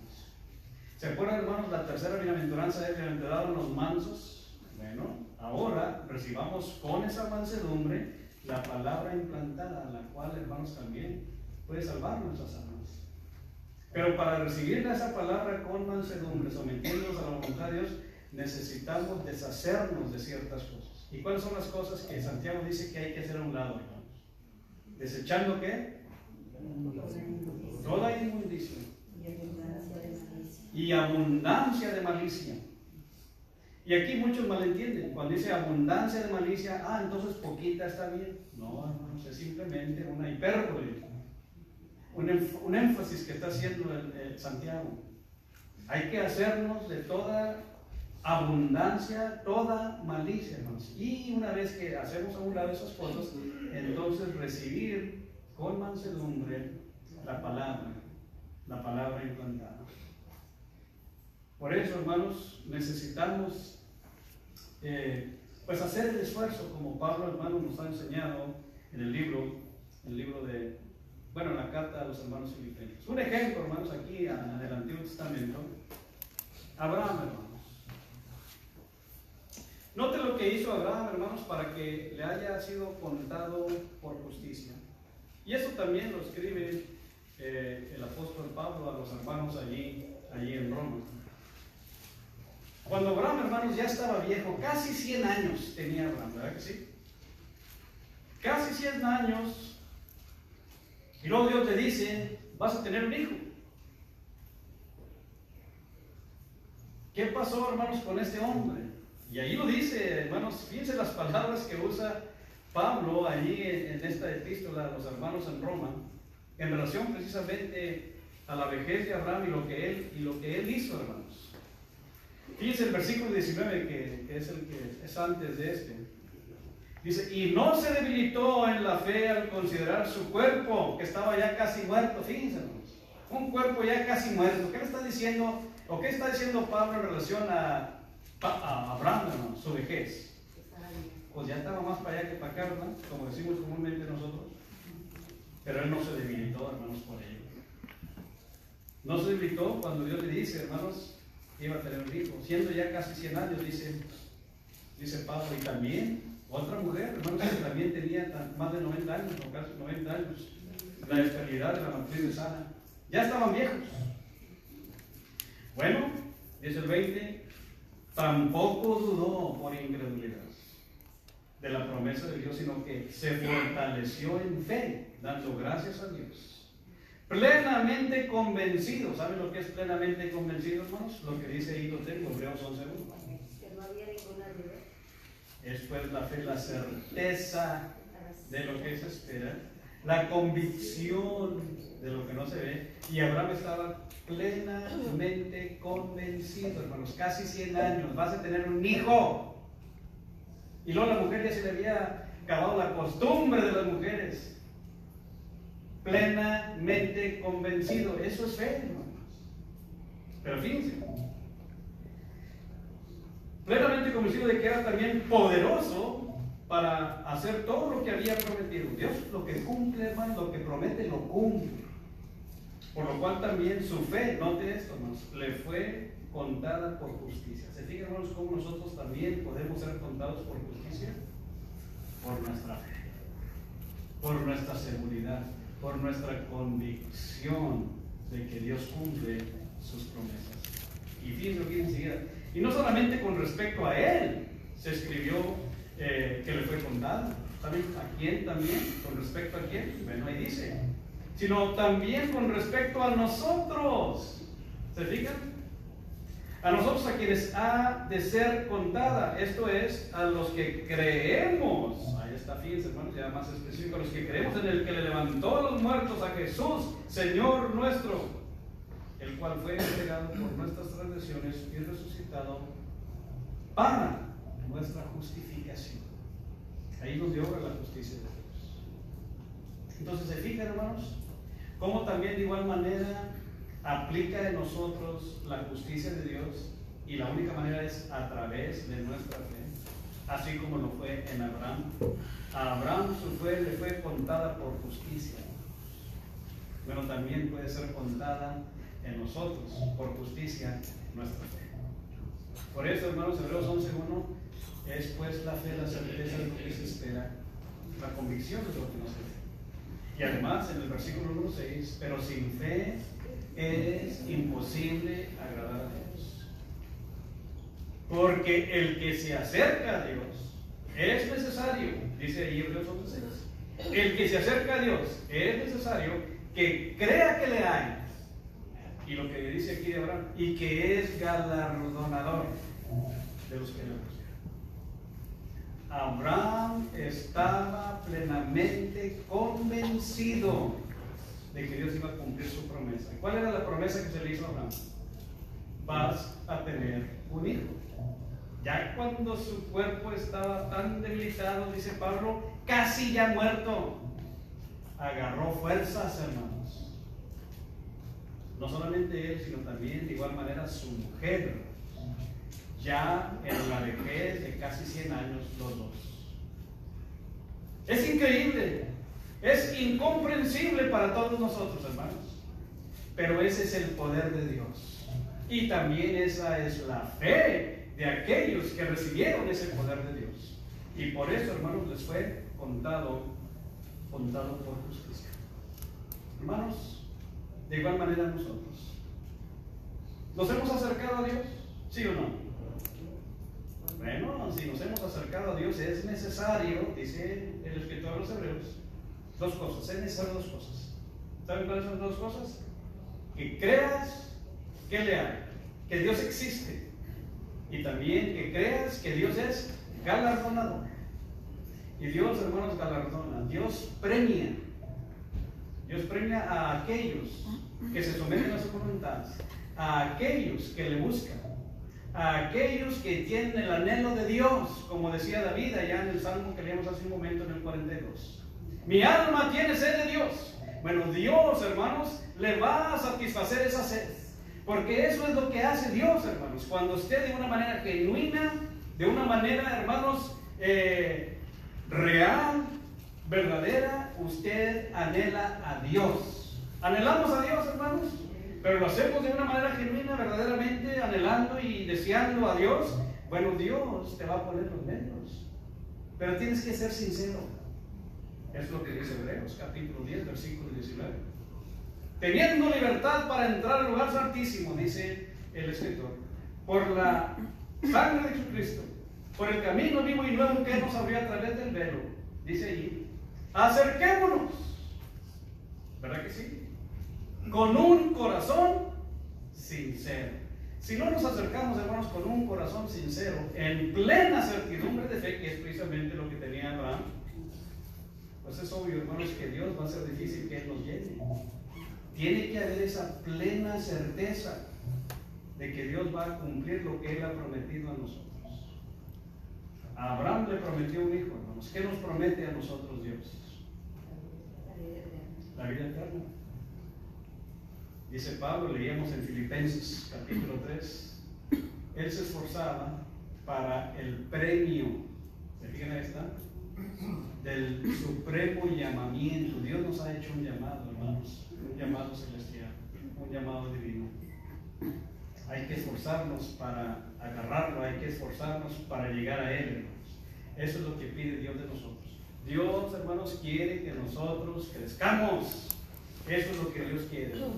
Speaker 1: ¿Se acuerdan, hermanos, la 3ª bienaventuranza es bienaventurados los mansos? Bueno, ahora recibamos con esa mansedumbre la palabra implantada, la cual, hermanos, también puede salvar nuestras almas. Pero para recibir esa palabra con mansedumbre, sometiéndonos a la voluntad de Dios, necesitamos deshacernos de ciertas cosas. ¿Y cuáles son las cosas que Santiago dice que hay que hacer a un lado, hermanos? ¿Desechando qué? Toda inmundicia. Y abundancia de malicia. Y aquí muchos malentienden. Cuando dice abundancia de malicia, entonces poquita está bien. No, hermanos, es simplemente una hipérbole, un énfasis que está haciendo el Santiago. Hay que hacernos de toda abundancia, toda malicia, hermanos. Y una vez que hacemos a un lado esas cosas, entonces recibir con mansedumbre la palabra implantada. Por eso, hermanos, necesitamos pues hacer el esfuerzo, como Pablo, hermano, nos ha enseñado en el libro de, en la carta a los hermanos filipenses. Un ejemplo, hermanos, aquí en el Antiguo Testamento, Abraham, hermanos. Note lo que hizo Abraham, hermanos, para que le haya sido contado por justicia. Y eso también lo escribe el apóstol Pablo a los hermanos allí en Roma. Cuando Abraham, hermanos, ya estaba viejo, casi 100 años tenía Abraham, ¿verdad que sí? casi 100 años, y luego Dios te dice, vas a tener un hijo. ¿Qué pasó, hermanos, con este hombre? Y ahí lo dice, hermanos, fíjense las palabras que usa Pablo allí en esta epístola a los hermanos en Roma, en relación precisamente a la vejez de Abraham y lo que él hizo, hermanos. Fíjense el versículo 19, que es el que es antes de este. Dice, y no se debilitó en la fe al considerar su cuerpo, que estaba ya casi muerto. Fíjense, hermanos, un cuerpo ya casi muerto. ¿Qué le está diciendo, o qué está diciendo Pablo en relación a Abraham, hermanos, su vejez? Pues ya estaba más para allá que para acá, ¿verdad? Como decimos comúnmente nosotros. Pero él no se debilitó, hermanos, por ello. No se debilitó cuando Dios le dice, hermanos, que iba a tener un hijo. Siendo ya casi 100 años, dice Pablo. Y también otra mujer, hermanos, que también tenía más de 90 años, o casi 90 años. La esterilidad de la matriz de Sara. Ya estaban viejos. Bueno, dice el 20, tampoco dudó por incredulidad de la promesa de Dios, sino que se fortaleció en fe, dando gracias a Dios. Plenamente convencido. ¿Saben lo que es plenamente convencido, hermanos? Lo que dice ahí, lo tengo, Hebreos 11:1.
Speaker 2: Que no había ninguna duda.
Speaker 1: Es pues la fe, la certeza de lo que se espera, la convicción de lo que no se ve. Y Abraham estaba plenamente convencido, hermanos, casi 100 años, vas a tener un hijo. Y luego la mujer ya se le había acabado la costumbre de las mujeres. Plenamente convencido. Eso es fe, hermanos. Pero fíjense, plenamente convencido de que era también poderoso para hacer todo lo que había prometido. Dios lo que cumple, hermanos, lo que promete lo cumple. Por lo cual también su fe, note esto, hermanos, le fue contada por justicia. ¿Se fijan, hermanos, cómo nosotros también podemos ser contados por justicia? Por nuestra fe, por nuestra seguridad, por nuestra convicción de que Dios cumple sus promesas. Y fíjense lo que dice enseguida. Y no solamente con respecto a él se escribió que le fue contada. ¿Saben a quién también? ¿Con respecto a quién? Bueno, ahí dice. Sino también con respecto a nosotros. ¿Se fijan? A nosotros, a quienes ha de ser contada. Esto es, a los que creemos. Ahí está, fíjense, hermanos, ya más específico. A los que creemos en el que le levantó a los muertos, a Jesús, Señor nuestro, el cual fue entregado por nuestras transgresiones y resucitado para nuestra justificación. Ahí nos dio la justicia de Dios. Entonces, ¿se fijan, hermanos? Cómo también de igual manera aplica en nosotros la justicia de Dios, y la única manera es a través de nuestra fe, así como lo fue en Abraham. A Abraham su fe le fue contada por justicia. Bueno, también puede ser contada en nosotros por justicia nuestra fe. Por eso, hermanos, Hebreos 11:1 es pues la fe, la certeza de lo que se espera, la convicción de lo que no se ve. Y además en el versículo 1:6, pero sin fe es imposible agradar a Dios. Porque el que se acerca a Dios es necesario, dice ahí Hebreos 11:6, el que se acerca a Dios es necesario que crea que le hay. Y lo que dice aquí de Abraham, y que es galardonador de los que le buscan. Abraham estaba plenamente convencido de que Dios iba a cumplir su promesa. ¿Cuál era la promesa que se le hizo a Abraham? Vas a tener un hijo. Ya cuando su cuerpo estaba tan debilitado, dice Pablo, casi ya muerto, agarró fuerzas, hermanos. No solamente él, sino también de igual manera su mujer, ya en la vejez de casi 100 años, los dos. Es increíble, es incomprensible para todos nosotros, hermanos, pero ese es el poder de Dios, y también esa es la fe de aquellos que recibieron ese poder de Dios, y por eso, hermanos, les fue contado por justicia. Hermanos, de igual manera nosotros, ¿nos hemos acercado a Dios? ¿Sí o no? Bueno, si nos hemos acercado a Dios es necesario, dice el escritor de los Hebreos, dos cosas, es necesario dos cosas. ¿Saben cuáles son las dos cosas? Que creas que le hay, que Dios existe, y también que creas que Dios es galardonador. Y Dios, hermanos, galardona, Dios premia a aquellos que se someten a su voluntad, a aquellos que le buscan, a aquellos que tienen el anhelo de Dios, como decía David allá en el Salmo que leímos hace un momento en el 42. Mi alma tiene sed de Dios. Bueno, Dios, hermanos, le va a satisfacer esa sed, porque eso es lo que hace Dios, hermanos. Cuando usted de una manera genuina, de una manera, hermanos, real, verdadera, usted anhela a Dios. Anhelamos a Dios, hermanos, pero lo hacemos de una manera genuina, verdaderamente, anhelando y deseando a Dios. Bueno, Dios te va a poner los medios, pero tienes que ser sincero. Es lo que dice Hebreos, capítulo 10, versículo 19. Teniendo libertad para entrar al lugar santísimo, dice el escritor, por la sangre de Jesucristo, por el camino vivo y nuevo que nos abrió a través del velo, dice allí, acerquémonos, ¿verdad que sí? Con un corazón sincero. Si no nos acercamos, hermanos, con un corazón sincero, en plena certidumbre de fe, que es precisamente lo que tenía Abraham, pues es obvio, hermanos, que Dios va a ser difícil que Él nos llene. Tiene que haber esa plena certeza de que Dios va a cumplir lo que Él ha prometido a nosotros. A Abraham le prometió un hijo, hermanos. ¿Qué nos promete a nosotros Dios? La vida eterna. Dice Pablo, leíamos en Filipenses capítulo 3, Él se esforzaba para el premio, ¿se fijan ahí está? Del supremo llamamiento. Dios nos ha hecho un llamado, hermanos, un llamado celestial, un llamado divino. Hay que esforzarnos para agarrarlo, hay que esforzarnos para llegar a Él, hermanos. Eso es lo que pide Dios de nosotros. Dios, hermanos, quiere que nosotros crezcamos. Eso es lo que Dios quiere, hermanos.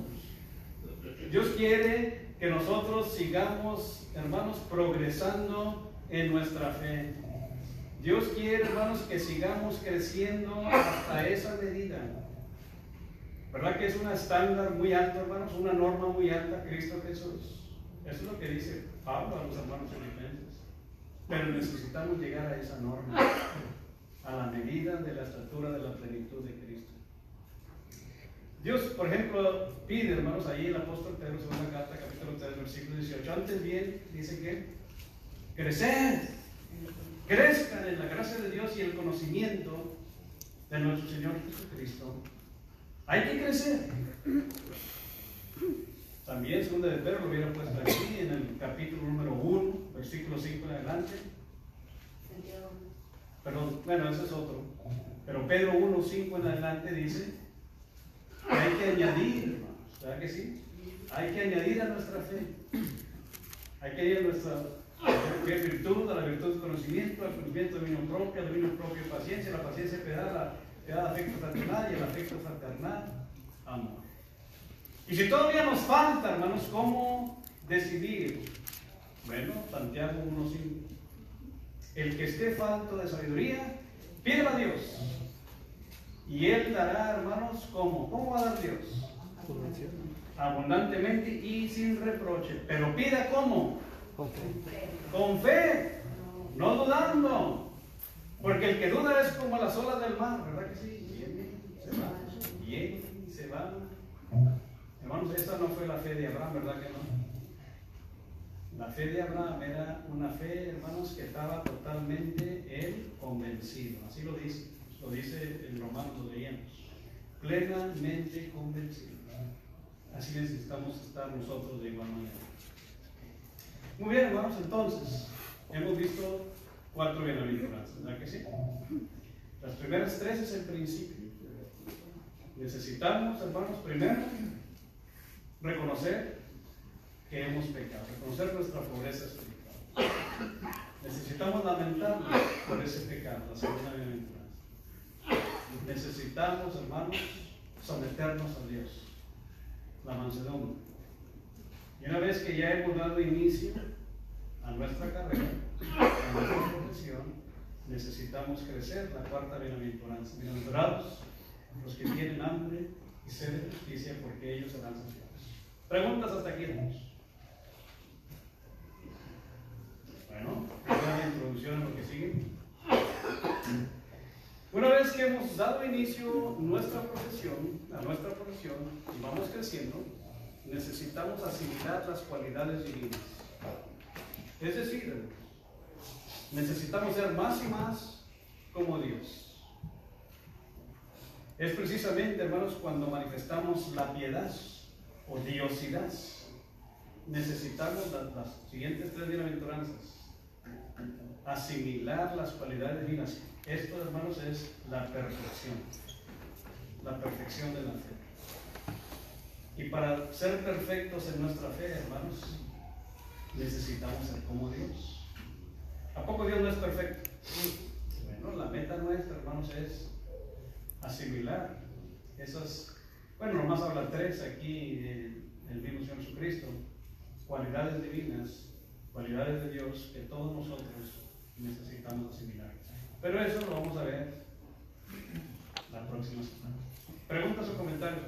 Speaker 1: Dios quiere que nosotros sigamos, hermanos, progresando en nuestra fe. Dios quiere, hermanos, que sigamos creciendo hasta esa medida. ¿Verdad que es un estándar muy alto, hermanos? Una norma muy alta, Cristo Jesús. Eso es lo que dice Pablo a los hermanos filipenses. Pero necesitamos llegar a esa norma, a la medida de la estatura de la plenitud de Cristo. Dios, por ejemplo, pide, hermanos, ahí el apóstol Pedro, segunda carta, capítulo 3, versículo 18. Antes bien, dice que crecer. Crezcan en la gracia de Dios y el conocimiento de nuestro Señor Jesucristo. Hay que crecer. También, segunda de Pedro, lo hubiera puesto aquí en el capítulo número 1, versículo 5 en adelante. Pero, bueno, ese es otro. Pero Pedro 1, 5 en adelante dice que hay que añadir, hermanos, ¿verdad que sí? Hay que añadir a nuestra fe. Hay que añadir a nuestra virtud, a la virtud conocimiento, al conocimiento dominio propio paciencia, la paciencia piedad, la piedad afecto fraternal y el afecto fraternal amor. Y si todavía nos falta, hermanos, ¿cómo decidir? Bueno, Santiago 1:5. El que esté falto de sabiduría, pídela a Dios. Y Él dará, hermanos, ¿cómo? ¿Cómo va a dar Dios? Abundantemente y sin reproche. Pero pida ¿cómo? Con fe, no dudando, porque el que duda es como las olas del mar, ¿verdad que sí? Viene, se va. Hermanos, esa no fue la fe de Abraham, ¿verdad que no? La fe de Abraham era una fe, hermanos, que estaba totalmente él convencido. Así lo dice en Romanos, lo leíamos. Plenamente convencido. Así necesitamos estar nosotros de igual manera. Muy bien, hermanos, entonces, hemos visto 4 bienaventuranzas, ¿verdad que sí? Las primeras 3 es el principio. Necesitamos, hermanos, primero, reconocer que hemos pecado, reconocer nuestra pobreza espiritual. Necesitamos lamentarnos por ese pecado, la segunda bienaventuranza. Necesitamos, hermanos, someternos a Dios, la mansedumbre. Y una vez que ya hemos dado inicio a nuestra carrera, a necesitamos crecer. La cuarta bienaventuranza. Bienaventurados los que tienen hambre y sed de justicia, porque ellos serán saciados. Preguntas hasta aquí, hermanos. Bueno, una introducción a lo que sigue. Una vez que hemos dado inicio a nuestra profesión y vamos creciendo, necesitamos asimilar las cualidades divinas. Es decir, necesitamos ser más y más como Dios. Es precisamente, hermanos, cuando manifestamos la piedad o diosidad. Necesitamos las siguientes tres bienaventuranzas. Asimilar las cualidades divinas. Esto, hermanos, es la perfección de la fe. Y para ser perfectos en nuestra fe, hermanos, necesitamos ser como Dios. ¿A poco Dios no es perfecto? Bueno, la meta nuestra, hermanos, es asimilar esas, bueno, nomás habla tres aquí del mismo Señor Jesucristo, cualidades divinas, cualidades de Dios que todos nosotros necesitamos asimilar. Pero eso lo vamos a ver la próxima semana. ¿Preguntas o comentarios?